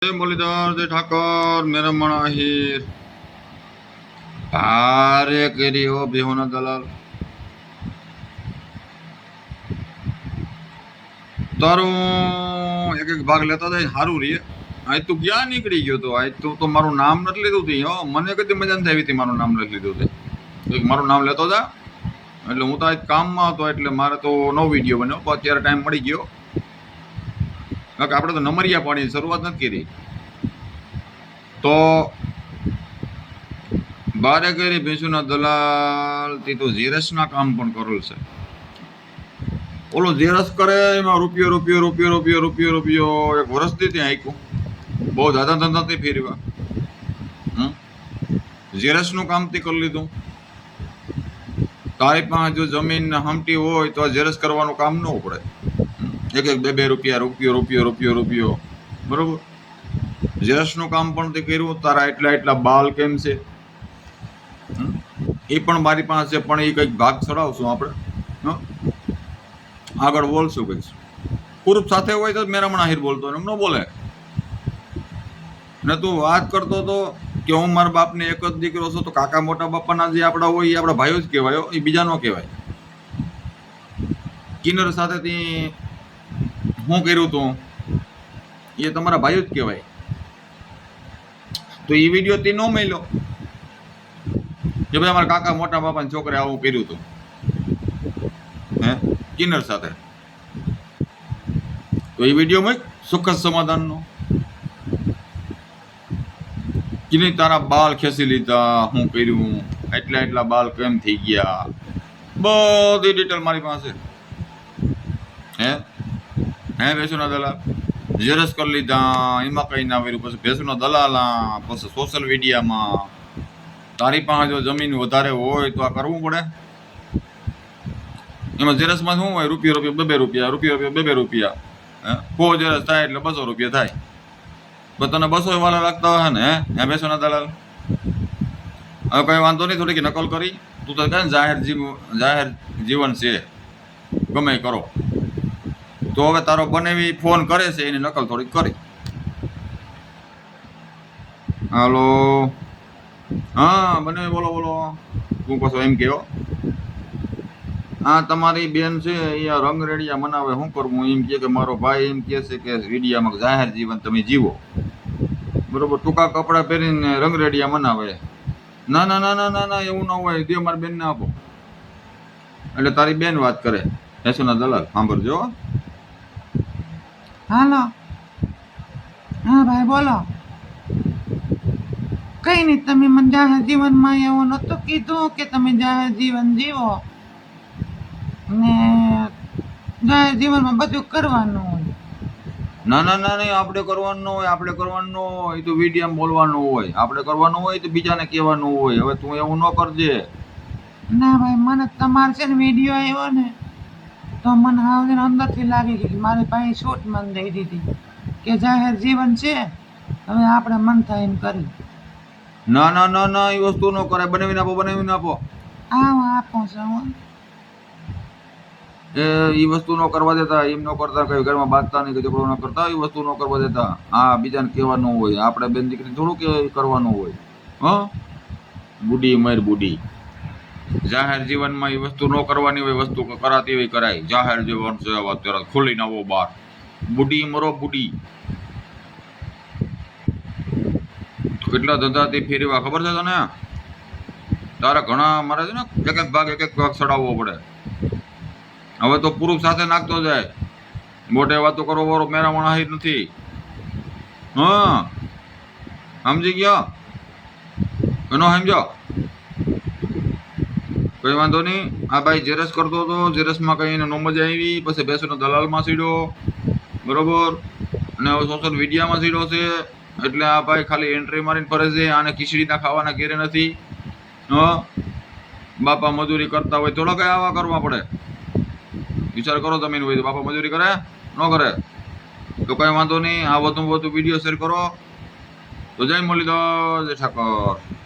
जय मुरलीधर जय ठाकर मेरा मन आहिर भारे केरी हो बेहोना दलाल तारो एक एक भाग लेता था हारू रही आज तू क्या निकली गयो तो आज तू तो मारू नाम નથી લીધું તી હો મને કદી મજા નથી આવી તી મારું નામ નથી લીધું તે એક મારું નામ લેતો હતા એટલે હું તો આજ કામમાં હતો એટલે મારે તો નો વિડિયો બન્યો પણ અત્યારે ટાઈમ મળી ગયો કારણ કે આપણે તો નંબરિયા પાડીની શરૂઆત નથી કરી તો બારે કરી ભેંસુના દલાલ તે તો ઝેરસના કામ પણ કરેલ છે ઓલો ઝેરસ કરે એમાં રૂપિયો રૂપિયો રૂપિયો રૂપિયો રૂપિયો રૂપિયો એક વર્ષથી ત્યાં આપ્યું બહુ દાદા ધંધાથી ફેરવા ઝેરસનું કામ તે કરી લીધું તારી પાસે જો જમીન હમટી હોય તો ઝેરસ કરવાનું કામ ન પડે એક એક બે બે રૂપિયા રૂપિયો રૂપિયો રૂપિયો રૂપિયો બરોબર ઝેરસનું કામ પણ તે કર્યું તારા એટલા એટલા બાલ કેમ છે એ પણ મારી પાસે છે પણ એ કંઈક ભાગ ચડાવશું આપણે આગળ બોલશું કંઈક પૂર્વ સાથે હોય તો મેરામણ આહિર બોલતો એમ ન બોલે ને તું વાત કરતો તો કે હું મારા બાપને એક જ દીકરો છું તો કાકા મોટા બાપાના જે આપણા હોય એ આપણા ભાઈઓ જ કહેવાય એ બીજા ન કહેવાય કિન્નર સાથેથી હું કર્યું તું એ તમારા ભાઈઓ જ કહેવાય તો એ વિડીયો તે ન મળ્યો કે ભાઈ અમારા કાકા મોટા બાપાના છોકરે આવું કર્યું હતું હે કિન્નર સાથે તો એ વિડીયોમાં સુખદ સમાધાનનો કે નહીં તારા બાલ ખેંચી લીધા હું કર્યું એટલા એટલા બાલ કેમ થઈ ગયા બધી ડિટેલ મારી પાસે હે ભેંસુના દલાલ ઝેરસ કરી લીધા એમાં કઈ ના આવ્યું પછી ભેંસુના દલાલા પછી સોશિયલ મીડિયામાં તારી પાસે જો જમીન વધારે હોય તો આ કરવું પડે એમાં ઝેરસમાં શું હોય રૂપિયો રૂપિયો બે બે રૂપિયા રૂપિયો રૂપિયો બે બે રૂપિયા હે ઝેરસ થાય એટલે 200 રૂપિયા થાય પણ તને 200 વાળા લાગતા હોય ને હે ભેંસુના દલાલ હવે કઈ વાંધો નહીં થોડીક નકલ કરી તું તો કહે ને જાહેર જીવન છે ગમે કરો તો હવે તારો બનેવી ફોન કરે છે એની નકલ થોડીક કરી હાલો હા બનેવી બોલો બોલો તું પાછો એમ કહો હા તમારી બેન છે એ રંગરેડિયા મનાવે શું કરવું એમ કે મારો ભાઈ એમ કહે છે કે વિડીયામાં જાહેર જીવન તમે જીવો બરોબર ટૂંકા કપડાં પહેરીને રંગરેડિયા મનાવે ના ના ના ના ના ના એવું ન હોય દે મારી બેનને આપો એટલે તારી બેન વાત કરે ભેંસુના દલાલ સાંભળજો હાલો હા ભાઈ બોલો કઈ નહીં તમે મને જાહેર જીવનમાં એવું નહોતું કીધું કે તમે જાહેર જીવન જીવો ને જાહેર જીવનમાં બધું કરવાનું હોય ના ના ના નહીં આપણે કરવાનું હોય આપણે કરવાનું હોય એ તો વિડીયામાં બોલવાનું હોય આપણે કરવાનું હોય તો બીજાને કહેવાનું હોય હવે તું એવું ન કરજે ના ભાઈ મને તમારે છે ને વિડીયો આવ્યો ને તો મને હવે અંદરથી લાગી ગઈ કે મારી પાસે છૂટ મને દઈ દીધી કે જાહેર જીવન છે હવે આપણે મન થાય એમ કરી ના ના ના ના એ વસ્તુ ન કરે બનાવીને આપો આપો છો એ વસ્તુ ન કરવા દેતા એમ ન કરતા કઈ ઘરમાં બાંધતા નહીં કે ઝઘડો ન કરતા એ વસ્તુ ન કરવા દેતા હા બીજાને કહેવાનું હોય આપણે બેન દીકરી થોડું કે કરવાનું હોય બુડી મર બુડી જાહેર જીવનમાં એ વસ્તુ ન કરવાની હોય વસ્તુ કરાતી હોય કરાય જાહેર જીવન છે અત્યારે ખુલ્લી નવો બાર બુડી મરો બુડી કેટલા ધંધાથી ફેરવા ખબર છે તને તારા ઘણા મારે છે ને એક એક ભાગ ચડાવવો પડે હવે તો પુરુષ સાથે નાખતો જાય મોટે વાતો કરો વાળો મેરામણ આહિર નથી હા સમજી ગયા એનો સમજો કઈ વાંધો નહીં આ ભાઈ ઝેરસ કરતો હતો ઝેરસમાં કઈ એને નો મજા આવી પછી ભેંસુનો દલાલમાં સીડ્યો બરોબર અને હવે સોશિયલ મીડિયામાં સીડ્યો છે એટલે આ ભાઈ ખાલી એન્ટ્રી મારીને ફરે છે આને ખીચડીના ખાવાના ઘેરે નથી બાપા મજૂરી કરતા હોય થોડા કઈ આવા કરવા પડે વિચાર કરો તમે હોય તો બાપા મજૂરી કરે ન કરે તો કઈ વાંધો નહીં આ વધુ વિડીયો શેર કરો તો જય મુરલીધર જય ઠાકોર